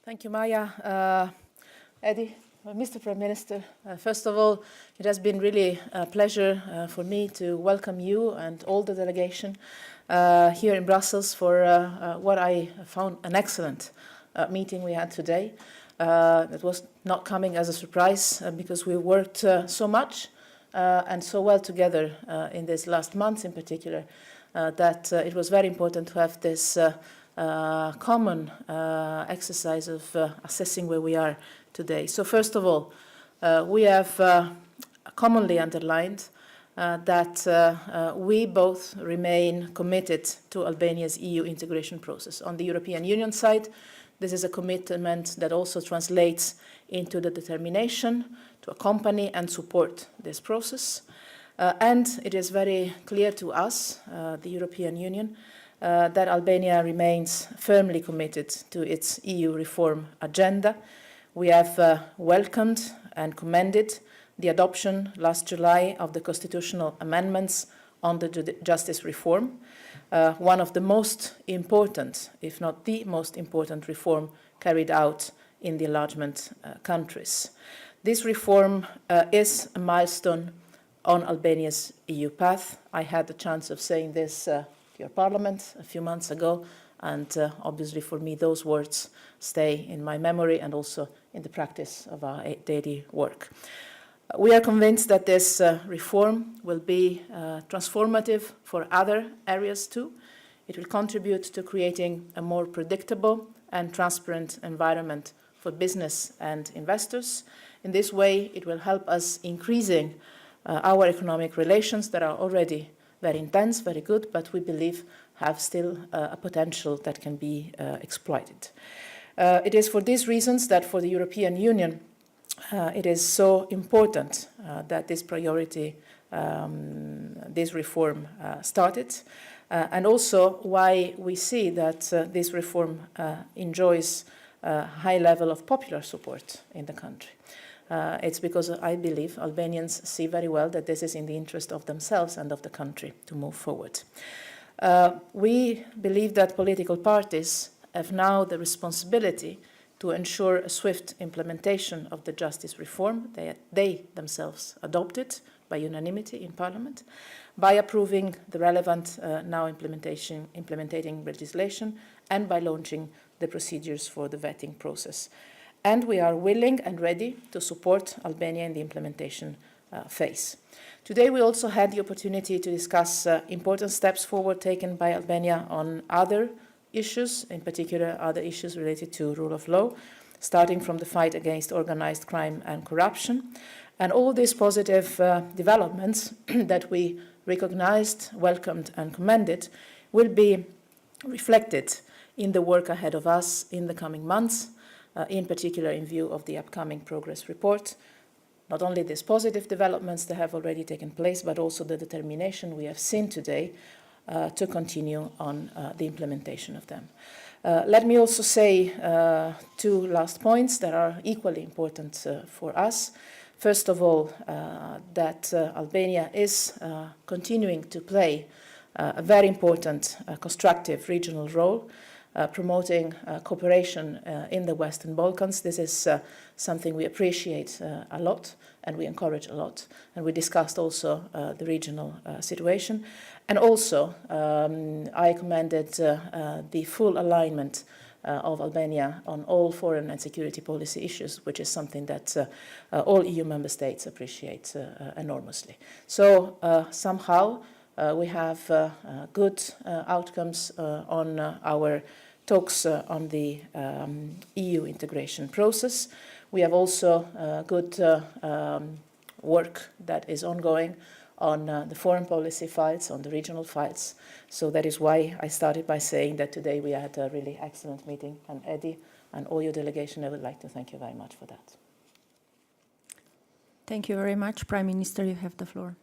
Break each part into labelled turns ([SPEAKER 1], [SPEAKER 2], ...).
[SPEAKER 1] Thank you, Maya. Eddie, Mr. Prime Minister, first of all, it has been really a pleasure for me to welcome you and all the delegation here in Brussels for what I found an excellent meeting we had today. It was not coming as a surprise because we worked so much and so well together in these last months in particular that it was very important to have this common exercise of assessing where we are today. So first of all, we have commonly underlined that we both remain committed to Albania's EU integration process. On the European Union side, this is a commitment that also translates into the determination to accompany and support this process. And it is very clear to us, the European Union, that Albania remains firmly committed to its EU reform agenda. We have welcomed and commended the adoption last July of the constitutional amendments on the justice reform, one of the most important, if not the most important reform carried out in the enlargement countries. This reform is a milestone on Albania's EU path. I had the chance of saying this to your parliament a few months ago, and obviously for me those words stay in my memory and also in the practice of our daily work. We are convinced that this reform will be transformative for other areas too. It will contribute to creating a more predictable and transparent environment for business and investors. In this way, it will help us increasing our economic relations that are already very intense, very good, but we believe have still a potential that can be exploited. It is for these reasons that for the European Union, it is so important that this priority, this reform started, and also why we see that this reform enjoys a high level of popular support in the country. It's because I believe Albanians see very well that this is in the interest of themselves and of the country to move forward. We believe that political parties have now the responsibility to ensure a swift implementation of the justice reform they themselves adopted by unanimity in Parliament, by approving the relevant now implementing legislation and by launching the procedures for the vetting process. And we are willing and ready to support Albania in the implementation phase. Today we also had the opportunity to discuss important steps forward taken by Albania on other issues, in particular other issues related to rule of law, starting from the fight against organized crime and corruption. And all these positive developments that we recognized, welcomed and commended will be reflected in the work ahead of us in the coming months, in particular in view of the upcoming progress report. Not only these positive developments that have already taken place, but also the determination we have seen today to continue on the implementation of them. Let me also say two last points that are equally important for us. First of all, that Albania is continuing to play a very important constructive regional role, promoting cooperation in the Western Balkans. This is something we appreciate a lot and we encourage a lot. And we discussed also the regional situation. And also, I commended the full alignment of Albania on all foreign and security policy issues, which is something that all EU member states appreciate enormously. So somehow we have good outcomes on our talks on the EU integration process. We have also good work that is ongoing on the foreign policy files, on the regional files. So that is why I started by saying that today we had a really excellent meeting. And Eddie and all your delegation, I would like to thank you very much for that.
[SPEAKER 2] Thank you very much. Prime Minister, you have the floor.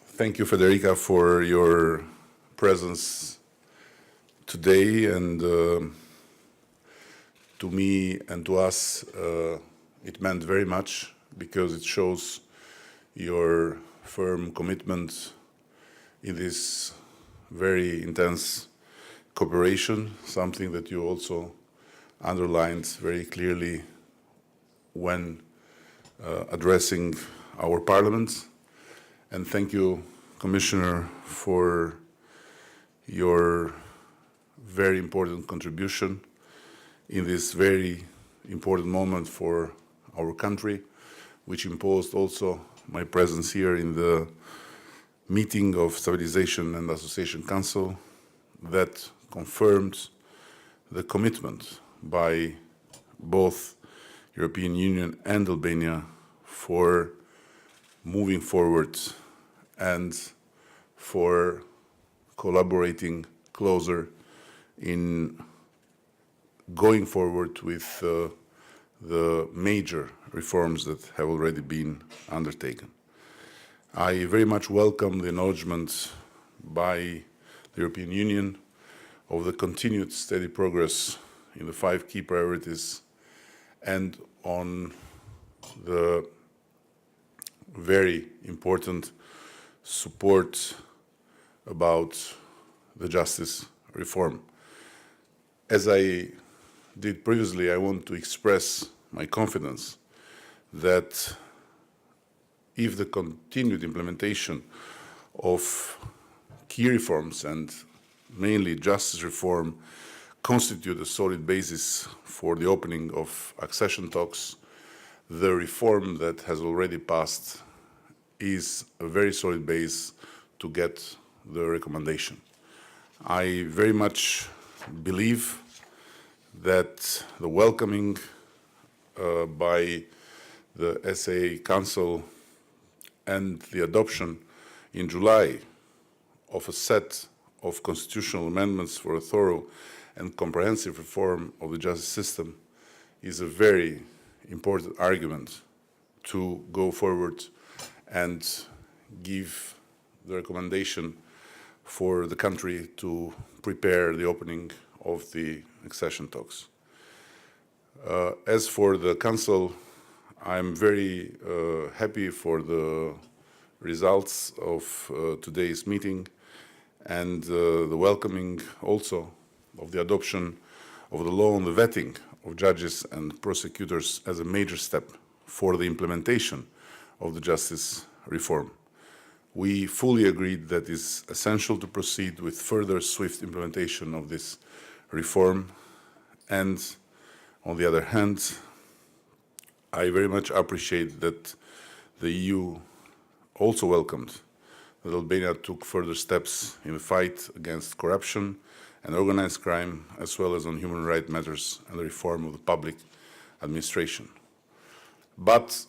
[SPEAKER 3] Thank you, Federica, for your presence today, and to me and to us it meant very much because it shows your firm commitment in this very intense cooperation, something that you also underlined very clearly when addressing our Parliament. And thank you, Commissioner, for your very important contribution in this very important moment for our country, which imposed also my presence here in the meeting of Stabilization and Association Council that confirmed the commitment by both European Union and Albania for moving forward and for collaborating closer in going forward with the major reforms that have already been undertaken. I very much welcome the acknowledgement by the European Union of the continued steady progress in the 5 key priorities and on the very important support about the justice reform. As I did previously, I want to express my confidence that if the continued implementation of key reforms and mainly justice reform constitute a solid basis for the opening of accession talks, the reform that has already passed is a very solid base to get the recommendation. I very much believe that the welcoming by the SAA Council and the adoption in July of a set of constitutional amendments for a thorough and comprehensive reform of the justice system is a very important argument to go forward and give the recommendation for the country to prepare the opening of the accession talks. As for the Council, I'm very happy for the results of today's meeting and the welcoming also of the adoption of the law on the vetting of judges and prosecutors as a major step for the implementation of the justice reform. We fully agreed that it is essential to proceed with further swift implementation of this reform, and on the other hand, I very much appreciate that the EU also welcomed that Albania took further steps in the fight against corruption and organized crime, as well as on human rights matters and the reform of the public administration. But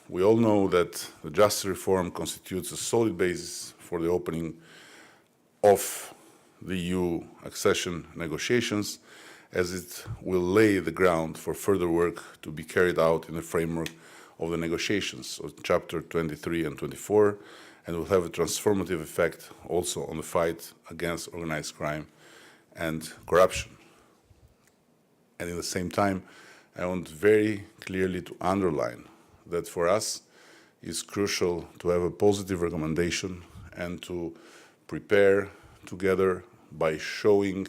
[SPEAKER 3] we all know that the justice reform constitutes a solid basis for the opening of the EU accession negotiations, as it will lay the ground for further work to be carried out in the framework of the negotiations of Chapter 23 and 24, and will have a transformative effect also on the fight against organized crime and corruption. And at the same time, I want very clearly to underline that for us it's crucial to have a positive recommendation and to prepare together by showing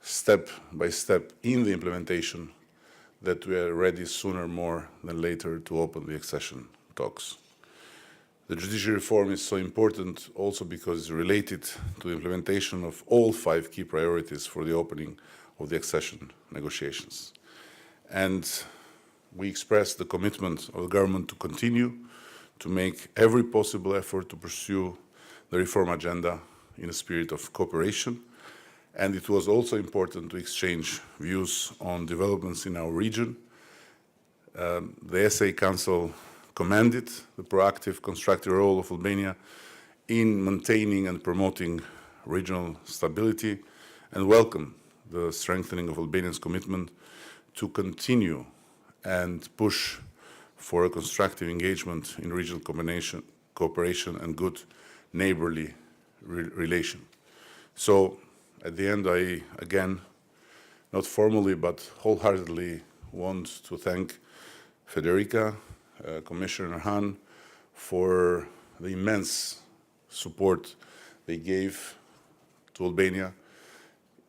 [SPEAKER 3] step by step in the implementation that we are ready sooner more than later to open the accession talks. The judicial reform is so important also because it's related to the implementation of all 5 key priorities for the opening of the accession negotiations. And we express the commitment of the government to continue to make every possible effort to pursue the reform agenda in a spirit of cooperation. And it was also important to exchange views on developments in our region. The SA Council commended the proactive, constructive role of Albania in maintaining and promoting regional stability and welcomed the strengthening of Albania's commitment to continue and push for a constructive engagement in regional cooperation and good neighborly relation. So at the end, I again, not formally but wholeheartedly want to thank Federica, Commissioner Hahn, for the immense support they gave to Albania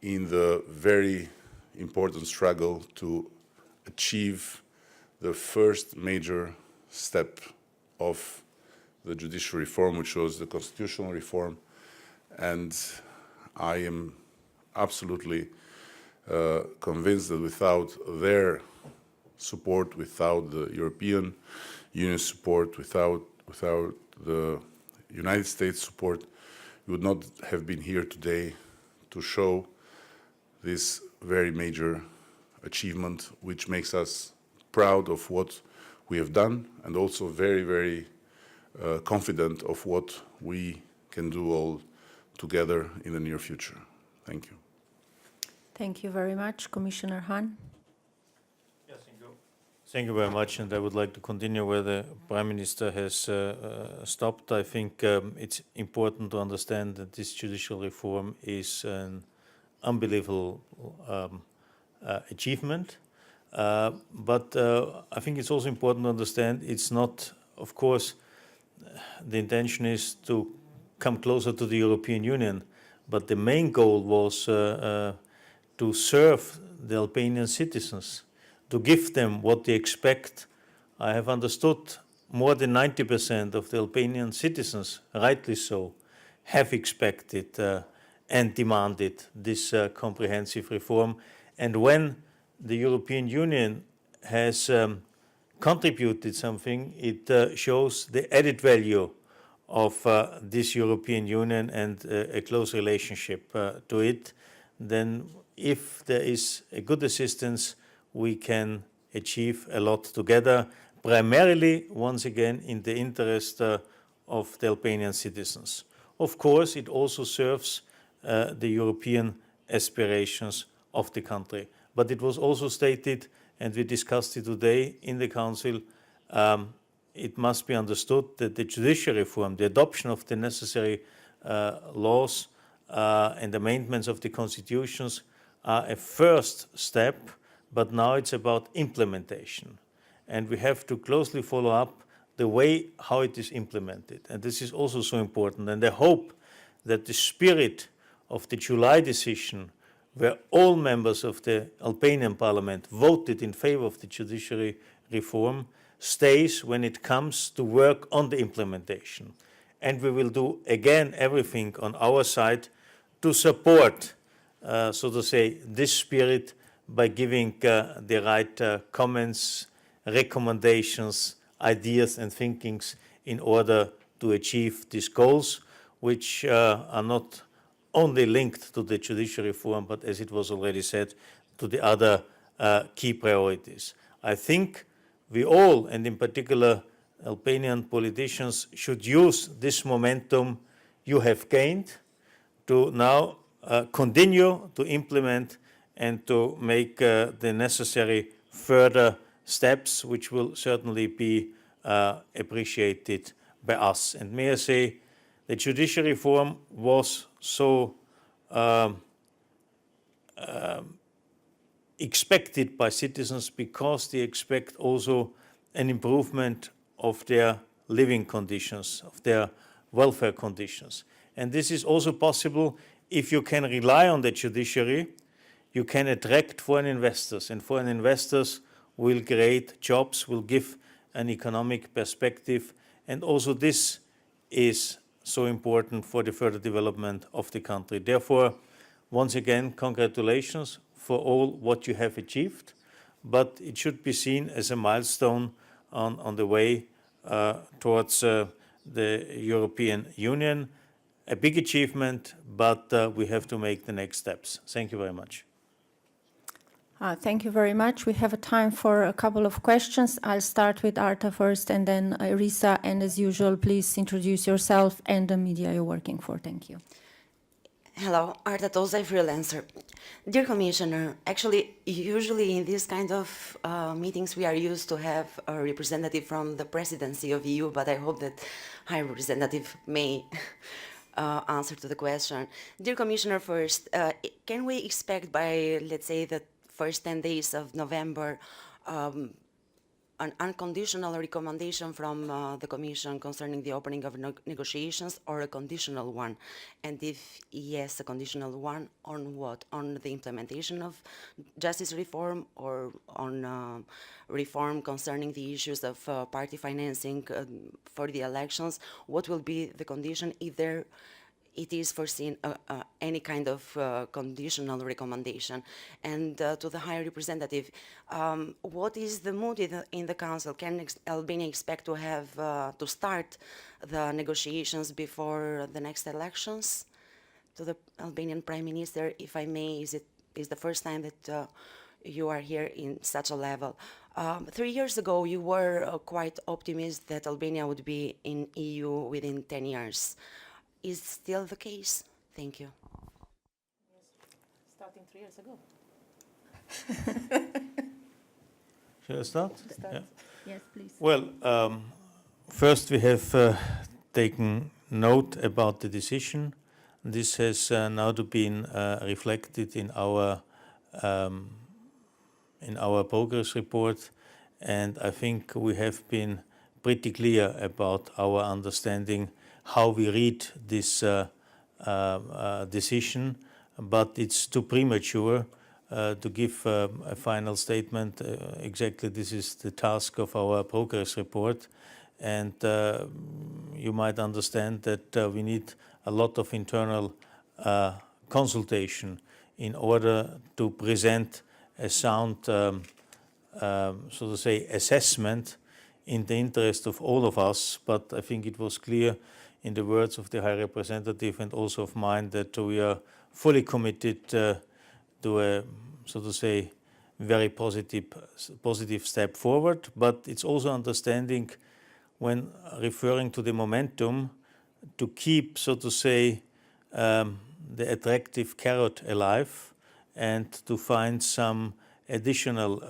[SPEAKER 3] in the very important struggle to achieve the first major step of the judicial reform, which was the constitutional reform. And I am absolutely convinced that without their support, without the European Union support, without the United States support, we would not have been here today to show this very major achievement, which makes us proud of what we have done and also very, very confident of what we can do all together in the near future. Thank you.
[SPEAKER 2] Thank you very much. Commissioner Hahn.
[SPEAKER 4] Yes, thank you. Thank you very much, and I would like to continue where the Prime Minister has stopped. I think it's important to understand that this judicial reform is an unbelievable achievement. But I think it's also important to understand it's not, of course, the intention is to come closer to the European Union, but the main goal was to serve the Albanian citizens, to give them what they expect. I have understood more than 90% of the Albanian citizens, rightly so, have expected and demanded this comprehensive reform. And when the European Union has contributed something, it shows the added value of this European Union and a close relationship to it. Then if there is a good assistance, we can achieve a lot together, primarily, once again, in the interest of the Albanian citizens. Of course, it also serves the European aspirations of the country. But it was also stated, and we discussed it today in the Council, it must be understood that the judicial reform, the adoption of the necessary laws and amendments of the constitutions are a first step, but now it's about implementation. And we have to closely follow up the way how it is implemented. And this is also so important. And I hope that the spirit of the July decision, where all members of the Albanian parliament voted in favor of the judiciary reform, stays when it comes to work on the implementation. And we will do, again, everything on our side to support, so to say, this spirit by giving the right comments, recommendations, ideas and thinkings in order to achieve these goals, which are not only linked to the judicial reform, but as it was already said, to the other key priorities. I think we all, and in particular Albanian politicians, should use this momentum you have gained to now continue to implement and to make the necessary further steps, which will certainly be appreciated by us. And may I say, the judicial reform was so expected by citizens because they expect also an improvement of their living conditions, of their welfare conditions. And this is also possible if you can rely on the judiciary, you can attract foreign investors, and foreign investors will create jobs, will give an economic perspective, and also this is so important for the further development of the country. Therefore, once again, congratulations for all what you have achieved, but it should be seen as a milestone on the way towards the European Union. A big achievement, but we have to make the next steps. Thank you very much.
[SPEAKER 2] Thank you very much. We have a time for a couple of questions. I'll start with Arta first and then Risa. And as usual, please introduce yourself and the media you're working for. Thank you.
[SPEAKER 5] Hello, Arta Tozay, freelancer. Dear Commissioner, actually, usually in these kind of meetings, we are used to have a representative from the presidency of EU, but I hope that High Representative may answer to the question. Dear Commissioner, first, can we expect by, let's say, the first 10 days of November, an unconditional recommendation from the Commission concerning the opening of negotiations, or a conditional one? And if yes, a conditional one, on what? On the implementation of justice reform, or on reform concerning the issues of party financing for the elections? What will be the condition if it is foreseen any kind of conditional recommendation? And to the High Representative, what is the mood in the Council? Can Albania expect to have to start the negotiations before the next elections? To the Albanian Prime Minister, if I may, is the first time that you are here in such a level. 3 years ago, you were quite optimistic that Albania would be in EU within 10 years. Is still the case? Thank you.
[SPEAKER 1] Starting 3 years ago.
[SPEAKER 4] Shall I start? Yeah.
[SPEAKER 2] Yes, please.
[SPEAKER 4] Well, first we have taken note about the decision. This has now been reflected in our progress report, and I think we have been pretty clear about our understanding how we read this decision, but it's too premature to give a final statement. Exactly, this is the task of our progress report, and you might understand that we need a lot of internal consultation in order to present a sound, so to say, assessment in the interest of all of us. But I think it was clear in the words of the High Representative and also of mine that we are fully committed to a, so to say, very positive step forward. But it's also understanding, when referring to the momentum, to keep, so to say, the attractive carrot alive, and to find some additional,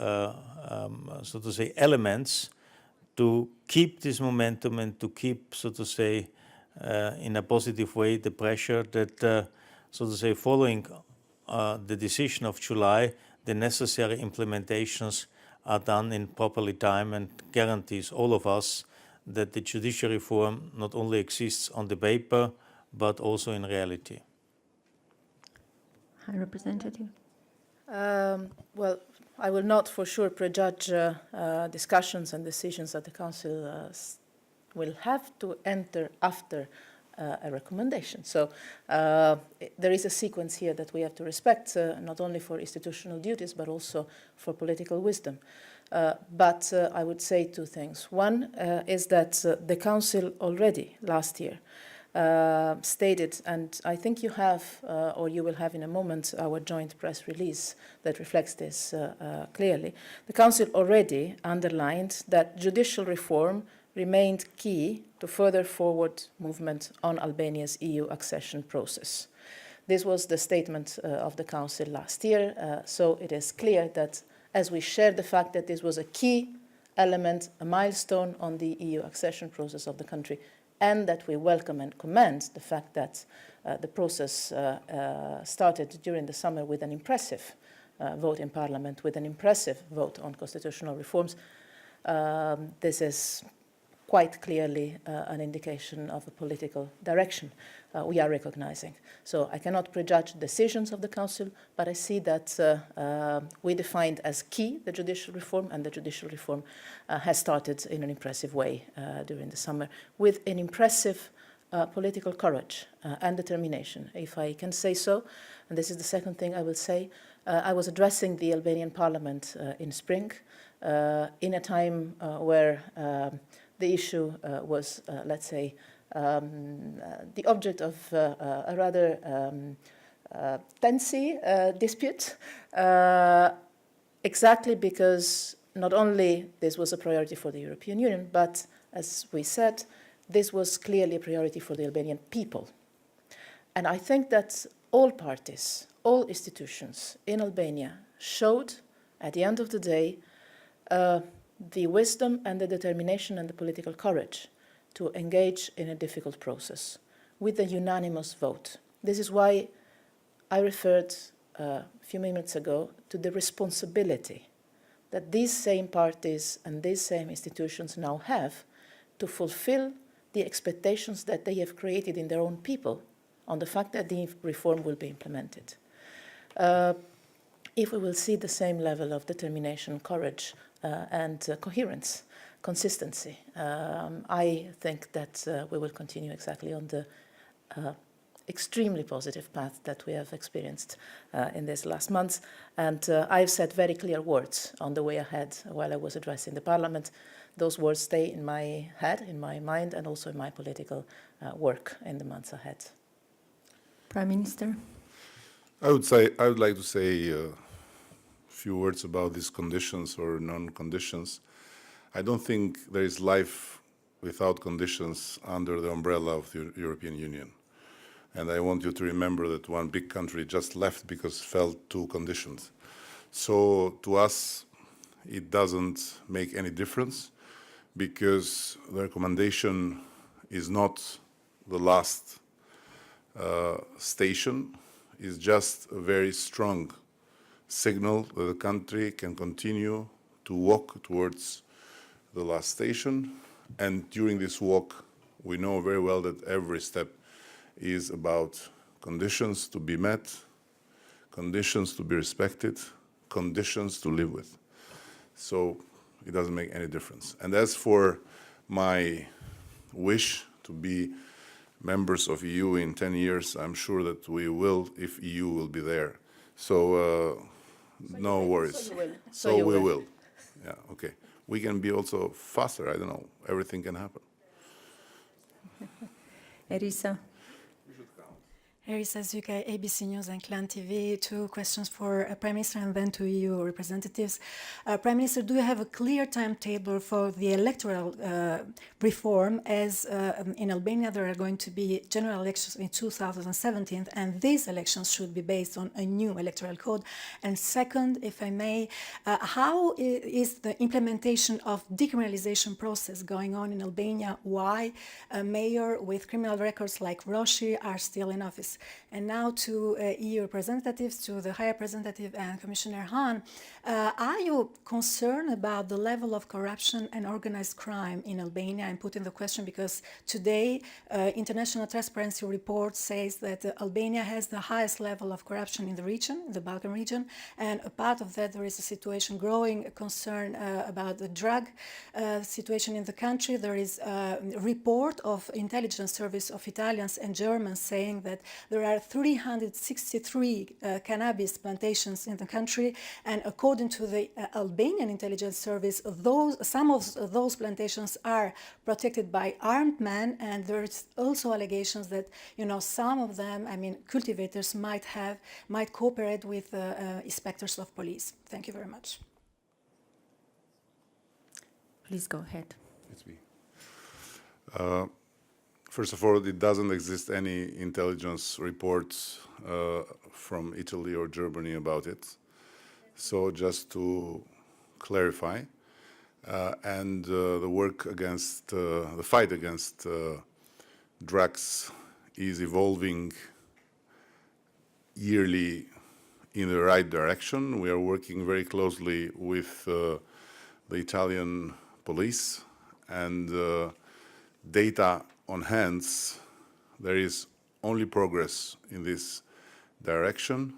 [SPEAKER 4] so to say, elements to keep this momentum and to keep, so to say, in a positive way, the pressure that, so to say, following the decision of July, the necessary implementations are done in properly time, and guarantees all of us that the judicial reform not only exists on the paper, but also in reality.
[SPEAKER 2] High Representative.
[SPEAKER 1] Well, I will not for sure prejudge discussions and decisions that the Council will have to enter after a recommendation. So there is a sequence here that we have to respect, not only for institutional duties, but also for political wisdom. But I would say two things. One is that the Council already last year stated, and I think you have, or you will have in a moment, our joint press release that reflects this clearly. The Council already underlined that judicial reform remained key to further forward movement on Albania's EU accession process. This was the statement of the Council last year, so it is clear that as we share the fact that this was a key element, a milestone on the EU accession process of the country, and that we welcome and commend the fact that the process started during the summer with an impressive vote in Parliament, with an impressive vote on constitutional reforms. This is quite clearly an indication of a political direction we are recognizing. So I cannot prejudge decisions of the Council, but I see that we defined as key the judicial reform, and the judicial reform has started in an impressive way during the summer, with an impressive political courage and determination, if I can say so. And this is the second thing I will say. I was addressing the Albanian Parliament in spring, in a time where the issue was, let's say, the object of a rather tensy dispute, exactly because not only this was a priority for the European Union, but, as we said, this was clearly a priority for the Albanian people. And I think that all parties, all institutions in Albania showed, at the end of the day, the wisdom and the determination and the political courage to engage in a difficult process with a unanimous vote. This is why I referred a few minutes ago to the responsibility that these same parties and these same institutions now have to fulfill the expectations that they have created in their own people on the fact that the reform will be implemented. If we will see the same level of determination, courage, and coherence, consistency, I think that we will continue exactly on the extremely positive path that we have experienced in these last months. And I've said very clear words on the way ahead while I was addressing the Parliament. Those words stay in my head, in my mind, and also in my political work in the months ahead.
[SPEAKER 2] Prime Minister.
[SPEAKER 3] I would like to say a few words about these conditions or non-conditions. I don't think there is life without conditions under the umbrella of the European Union. And I want you to remember that one big country just left because it felt too conditioned. So to us, it doesn't make any difference because the recommendation is not the last station. It's just a very strong signal that the country can continue to walk towards the last station. And during this walk, we know very well that every step is about conditions to be met, conditions to be respected, conditions to live with. So it doesn't make any difference. And as for my wish to be members of EU in 10 years, I'm sure that we will if EU will be there. So no worries. So we will. Yeah, okay. We can be also faster, I don't know. Everything can happen.
[SPEAKER 2] Erisa.
[SPEAKER 6] Erisa Zuka, ABC News and Clan TV. Two questions for Prime Minister and then to EU representatives. Prime Minister, do you have a clear timetable for the electoral reform? As in Albania there are going to be general elections in 2017, and these elections should be based on a new electoral code. And second, if I may, how is the implementation of decriminalization process going on in Albania? Why a mayor with criminal records like Roshi are still in office? And now to EU representatives, to the High Representative and Commissioner Hahn, are you concerned about the level of corruption and organized crime in Albania? I'm putting the question because today International Transparency Report says that Albania has the highest level of corruption in the region, the Balkan region, and a part of that there is a situation, growing concern about the drug situation in the country. There is a report of intelligence service of Italians and Germans saying that there are 363 cannabis plantations in the country, and according to the Albanian intelligence service, some of those plantations are protected by armed men, and there's also allegations that some of them, cultivators might cooperate with inspectors of police. Thank you very much.
[SPEAKER 2] Please go ahead.
[SPEAKER 3] It's me. First of all, it doesn't exist any intelligence reports from Italy or Germany about it. So just to clarify, and the work against, the fight against drugs is evolving yearly in the right direction. We are working very closely with the Italian police, and data on hands, there is only progress in this direction,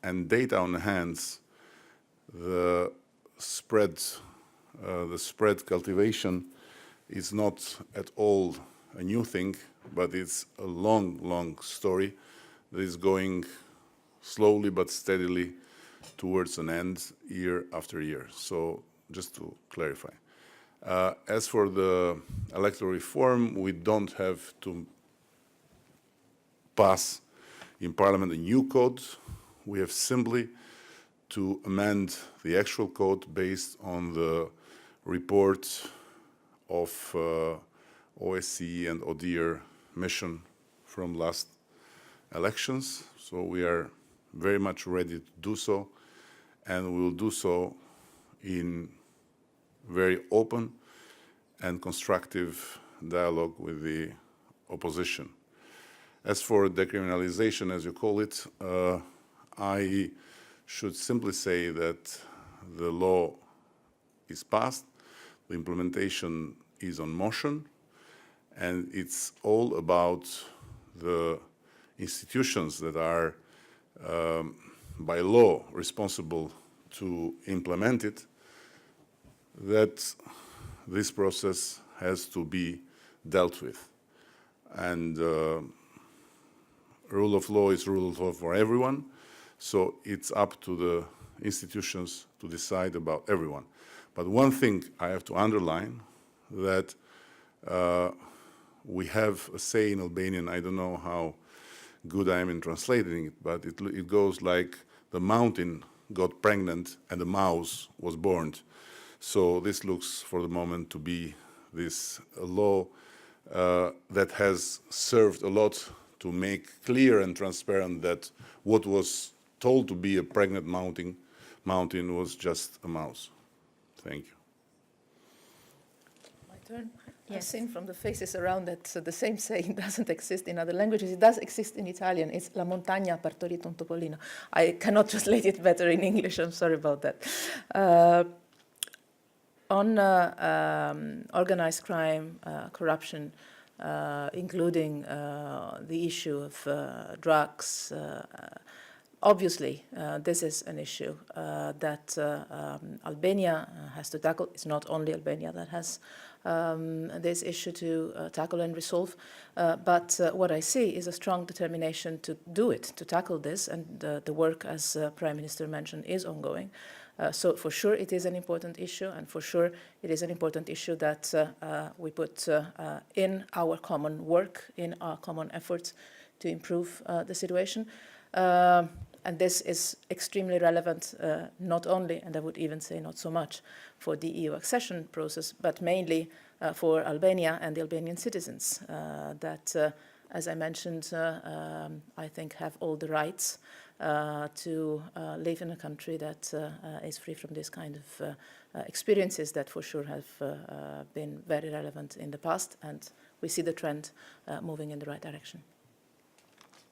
[SPEAKER 3] and data on hands, the spread cultivation is not at all a new thing, but it's a long story that is going slowly but steadily towards an end year after year. So just to clarify. As for the electoral reform, we don't have to pass in Parliament a new code. We have simply to amend the actual code based on the report of OSCE and ODIHR mission from last elections. So we are very much ready to do so, and we will do so in very open and constructive dialogue with the opposition. As for decriminalization, as you call it, I should simply say that the law is passed, the implementation is on motion, and it's all about the institutions that are by law responsible to implement it, that this process has to be dealt with. And rule of law is rule of law for everyone, so it's up to the institutions to decide about everyone. But one thing I have to underline, that we have a say in Albanian, I don't know how good I am in translating it, but it goes like the mountain got pregnant and the mouse was born. So this looks for the moment to be this law that has served a lot to make clear and transparent that what was told to be a pregnant mountain was just a mouse. Thank you.
[SPEAKER 1] My turn.
[SPEAKER 2] Yes.
[SPEAKER 1] I've seen from the faces around that the same saying doesn't exist in other languages. It does exist in Italian. It's la montagna ha partorito un topolino. I cannot translate it better in English. I'm sorry about that. On organized crime, corruption, including the issue of drugs, obviously, this is an issue that Albania has to tackle. It's not only Albania that has this issue to tackle and resolve, but what I see is a strong determination to do it, to tackle this, and the work, as Prime Minister mentioned, is ongoing. So for sure it is an important issue, and for sure it is an important issue that we put in our common work, in our common efforts to improve the situation. And this is extremely relevant, not only, and I would even say not so much, for the EU accession process, but mainly for Albania and the Albanian citizens that, as I mentioned, I think have all the rights to live in a country that is free from this kind of experiences that for sure have been very relevant in the past, and we see the trend moving in the right direction.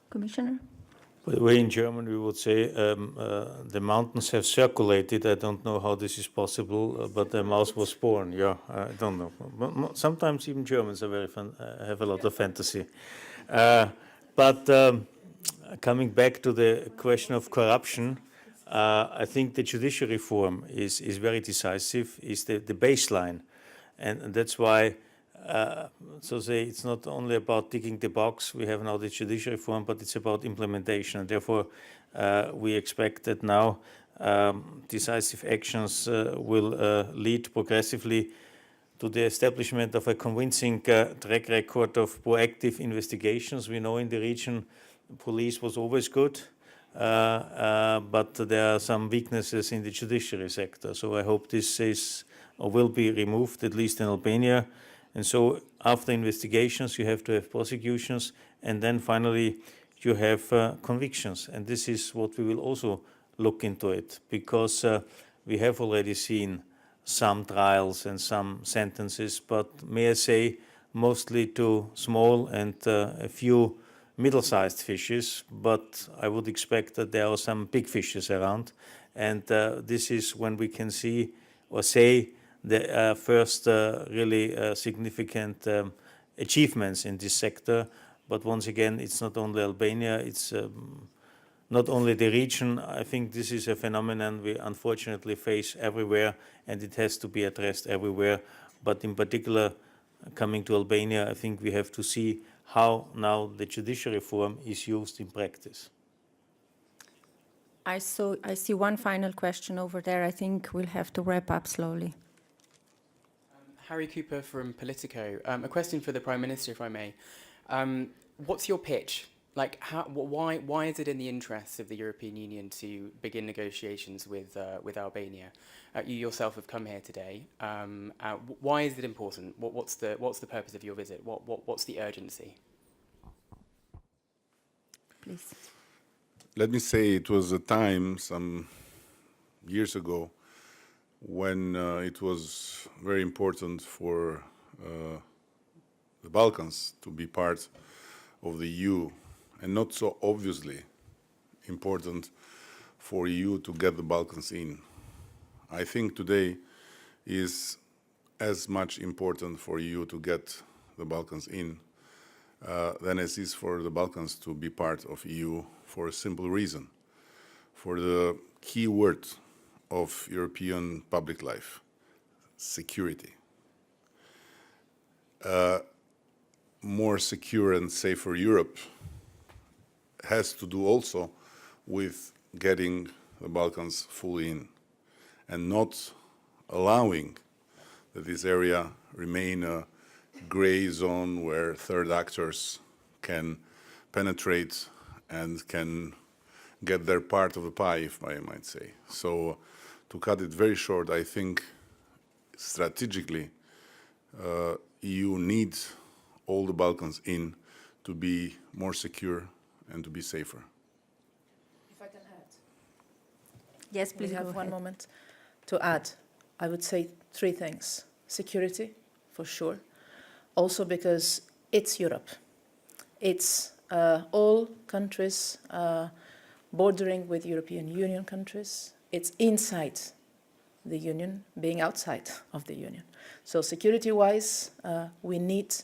[SPEAKER 2] Commissioner?
[SPEAKER 4] By the way, in German we would say the mountains have circulated. I don't know how this is possible, but the mouse was born. Yeah, I don't know. Sometimes even Germans are very have a lot of fantasy. But coming back to the question of corruption, I think the judicial reform is very decisive, is the baseline. And that's why, so say, it's not only about ticking the box, we have now the judicial reform, but it's about implementation. And therefore, we expect that now decisive actions will lead progressively to the establishment of a convincing track record of proactive investigations. We know in the region, police was always good, but there are some weaknesses in the judiciary sector. So I hope this is or will be removed, at least in Albania. And so after investigations, you have to have prosecutions, and then finally you have convictions. And this is what we will also look into it, because we have already seen some trials and some sentences, but may I say mostly to small and a few middle-sized fishes, but I would expect that there are some big fishes around. And this is when we can see or say the first really significant achievements in this sector. But once again, it's not only Albania, it's not only the region. I think this is a phenomenon we unfortunately face everywhere, and it has to be addressed everywhere. But in particular, coming to Albania, I think we have to see how now the judicial reform is used in practice.
[SPEAKER 2] I see one final question over there. I think we'll have to wrap up slowly.
[SPEAKER 7] Harry Cooper from Politico. A question for the Prime Minister, if I may. What's your pitch? Like, why is it in the interests of the European Union to begin negotiations with Albania? You yourself have come here today. Why is it important? What's the purpose of your visit? What's the urgency?
[SPEAKER 2] Please.
[SPEAKER 3] Let me say it was a time some years ago when it was very important for the Balkans to be part of the EU, and not so obviously important for EU to get the Balkans in. I think today is as much important for EU to get the Balkans in than it is for the Balkans to be part of EU, for a simple reason. For the key word of European public life, security. More secure and safer Europe has to do also with getting the Balkans fully in and not allowing that this area remain a gray zone where third actors can penetrate and can get their part of the pie, if I might say. So to cut it very short, I think strategically EU needs all the Balkans in to be more secure and to be safer.
[SPEAKER 1] If I can add.
[SPEAKER 2] Yes, please
[SPEAKER 1] We
[SPEAKER 2] go
[SPEAKER 1] have one
[SPEAKER 2] ahead.
[SPEAKER 1] moment to add. I would say three things. Security, for sure. Also because it's Europe. It's all countries bordering with European Union countries. It's inside the Union, being outside of the Union. So security-wise, we need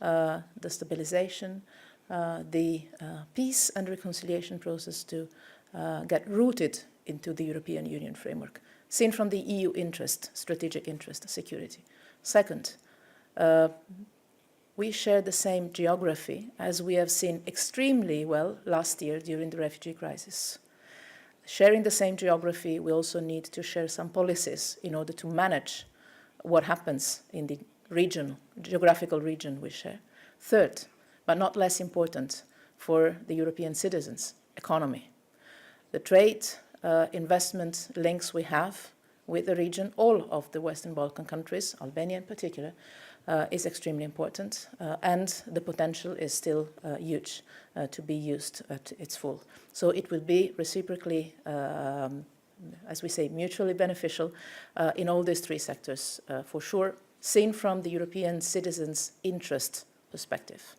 [SPEAKER 1] the stabilization, the peace and reconciliation process to get rooted into the European Union framework, seen from the EU interest, strategic interest, security. Second, we share the same geography, as we have seen extremely well last year during the refugee crisis. Sharing the same geography, we also need to share some policies in order to manage what happens in the geographical region we share. Third, but not less important for the European citizens, economy. The trade, investment links we have with the region, all of the Western Balkan countries, Albania in particular, is extremely important, and the potential is still huge to be used at its full. So it will be reciprocally, as we say, mutually beneficial in all these three sectors, for sure, seen from the European citizens' interest perspective.